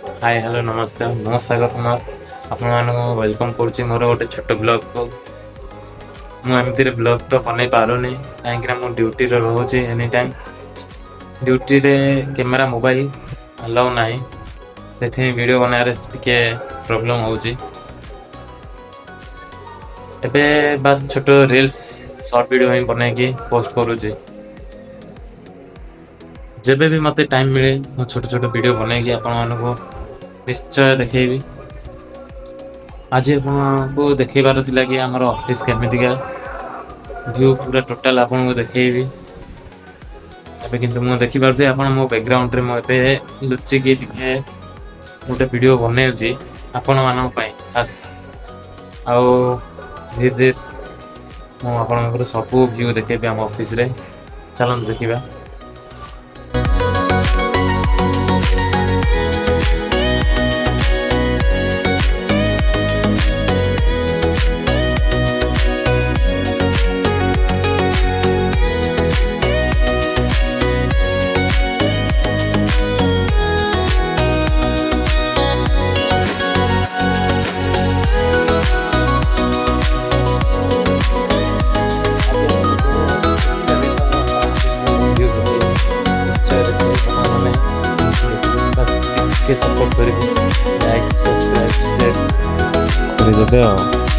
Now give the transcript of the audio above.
Hi hello नमस्ते ମୁଁ ସାଗର କୁମାର ଆପଣମାନଙ୍କୁ ୱେଲକମ୍ କରୁଛି ମୋର ଗୋଟେ ଛୋଟ ବ୍ଲଗ୍କୁ। ମୁଁ ଏମିତିରେ ବ୍ଲଗ୍ ତ ବନେଇ ପାରୁନି କାହିଁକିନା ମୁଁ ଡ୍ୟୁଟିରେ ରହୁଛି ଏନି ଟାଇମ୍। ଡ୍ୟୁଟିରେ କ୍ୟାମେରା ମୋବାଇଲ ଆଲାଉ ନାହିଁ, ସେଥିପାଇଁ ଭିଡ଼ିଓ ବନେଇବାରେ ଟିକେ ପ୍ରୋବ୍ଲେମ୍ ହେଉଛି। ଏବେ ବାସ୍ ଛୋଟ ରିଲ୍ସ ସର୍ଟ ଭିଡ଼ିଓ ହିଁ ବନେଇକି ପୋଷ୍ଟ କରୁଛି। ଯେବେ ବି ମୋତେ ଟାଇମ୍ ମିଳେ ମୁଁ ଛୋଟ ଛୋଟ ଭିଡ଼ିଓ ବନେଇକି ଆପଣମାନଙ୍କୁ ନିଶ୍ଚୟ ଦେଖେଇବି। ଆଜି ଆପଣଙ୍କୁ ଦେଖେଇବାର ଥିଲା କି ଆମର ଅଫିସ୍ କେମିତିକା ଭ୍ୟୁ ପୁରା ଟୋଟାଲ୍ ଆପଣଙ୍କୁ ଦେଖେଇବି। ଏବେ କିନ୍ତୁ ମୁଁ ଦେଖିପାରୁଛି ଆପଣ ମୋ ବ୍ୟାକଗ୍ରାଉଣ୍ଡରେ ମୁଁ ଏବେ ଲୁଚିକି ଟିକେ ଗୋଟେ ଭିଡ଼ିଓ ବନେଇଛି ଆପଣମାନଙ୍କ ପାଇଁ ଖାସ୍। ଆଉ ଧୀରେ ଧୀରେ ମୁଁ ଆପଣଙ୍କର ସବୁ ଭ୍ୟୁ ଦେଖେଇବି ଆମ ଅଫିସ୍ରେ। ଚାଲନ୍ତୁ ଦେଖିବା। सपोर्ट करेंगे, लाइक सब्सक्राइब शेयर कर देते हो।